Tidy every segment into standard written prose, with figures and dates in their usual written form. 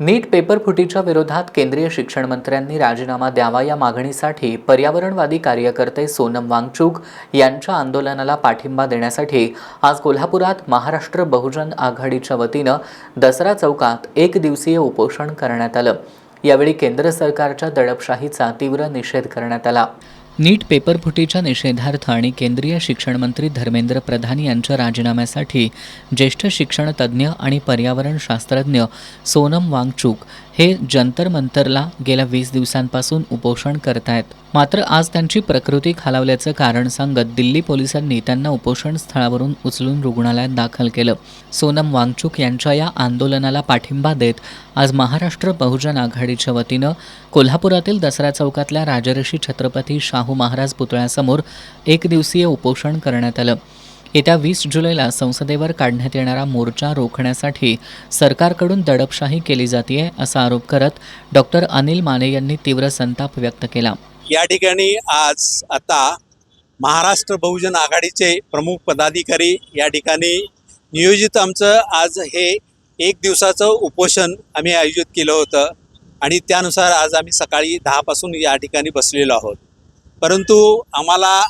नीट paper फुटीच्या विरोधात केंद्रीय शिक्षण मंत्र्यांनी राजीनामा द्यावा या मागणीसाठी पर्यावरणवादी कार्यकर्ते सोनम वांगचुक यांच्या आंदोलनाला पाठिंबा देण्यासाठी आज कोल्हापुरात महाराष्ट्र बहुजन आघाडीच्या वतीनं दसरा चौकात एक दिवसीय उपोषण करण्यात आलं। यावेळी केंद्र सरकारच्या दडपशाहीचा तीव्र निषेध करण्यात आला। नीट पेपर फुटीच्या निषेधार्थ आणि केंद्रीय शिक्षण मंत्री धर्मेंद्र प्रधान यांच्या राजीनाम्यासाठी ज्येष्ठ शिक्षण तज्ज्ञ आणि पर्यावरण शास्त्रज्ञ सोनम वांगचुक हे जंतर मंतरला गेल्या 20 दिवसांपासून उपोषण करतायत। मात्र आज त्यांची प्रकृती खालावल्याचं कारण सांगत दिल्ली पोलिसांनी त्यांना उपोषण स्थळावरून उचलून रुग्णालयात दाखल केलं। सोनम वांगचुक यांच्या या आंदोलनाला पाठिंबा देत आज महाराष्ट्र बहुजन आघाडीच्या वतीनं कोल्हापुरातील दसरा चौकातल्या राजर्षी छत्रपती शाहू महाराज पुतळ्यासमोर एक दिवसीय उपोषण करण्यात आलं। येत्या 20 जुलैला संसदेवर काढण्यात येणारा मोर्चा रोखण्यासाठी सरकारकडून दडपशाही केली जाते असा आरोप करत डॉक्टर अनिल माने यांनी तीव्र संताप व्यक्त केला। या ठिकाणी आज आता महाराष्ट्र बहुजन आघाडीचे प्रमुख पदाधिकारी या ठिकाणी नियोजित आमचं आज हे एक दिवसाचं उपोषण आम्ही आयोजित केलं होतं आणि त्यानुसार आज आम्ही सकाळी 10 पासून या ठिकाणी बसलेलो आहोत। परंतु आम्हाला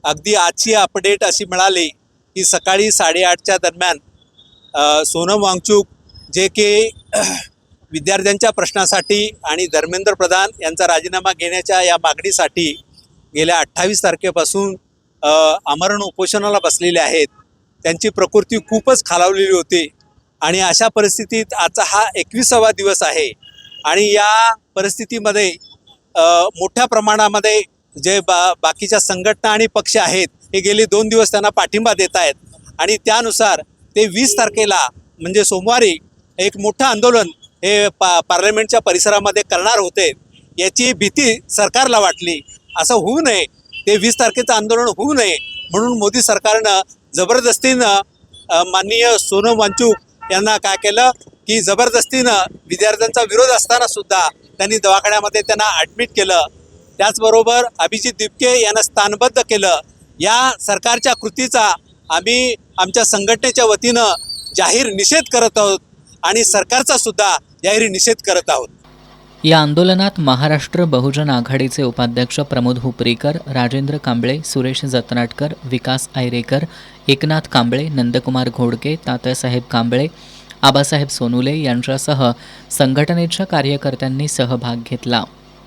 अगदी आजची अपडेट अशी मिळाली की सकाळी 8:30च्या दरम्यान सोनम वांगचुक जे की विद्यार्थ्यांच्या प्रश्नासाठी आणि धर्मेंद्र प्रधान यांचा राजीनामा घेण्याच्या या मागणीसाठी गेल्या 28 तारखेपासून आमरण उपोषणाला बसलेले आहेत। त्यांची प्रकृती खूपच खालावलेली होती आणि अशा परिस्थितीत आजचा हा 21वा दिवस आहे आणि या परिस्थितीमध्ये मोठ्या प्रमाणामध्ये जे बाकीच्या संघटना आणि पक्ष आहेत हे गेले 2 दिवस त्यांना पाठिंबा देत आहेत आणि त्यानुसार ते 20 तारखेला म्हणजे सोमवारी एक मोठं आंदोलन हे पार्लमेंटच्या परिसरामध्ये करणार होते। याची भीती सरकारला वाटली, असं होऊ नये, ते 20 तारखेचं आंदोलन होऊ नये म्हणून मोदी सरकारनं जबरदस्तीनं माननीय सोनम वांगचुक यांना काय केलं की जबरदस्तीनं विद्यार्थ्यांचा विरोध असताना सुद्धा त्यांनी दवाखान्यामध्ये त्यांना ॲडमिट केलं। त्याचबरोबर अभिजित दिपके यांना स्थानबद्ध केलं। या सरकारच्या कृतीचा आम्ही आमच्या संघटनेच्या वतीनं जाहीर निषेध करत आहोत आणि सरकारचा सुद्धा जाहीर निषेध करत आहोत। या आंदोलनात महाराष्ट्र बहुजन आघाडीचे उपाध्यक्ष प्रमोद हुपरीकर, राजेंद्र कांबळे, सुरेश जतनाटकर, विकास आयरेकर, एकनाथ कांबळे, नंदकुमार घोडके, तात्यासाहेब कांबळे, आबासाहेब सोनुले यांच्यासह संघटनेच्या कार्यकर्त्यांनी सहभाग घेतला।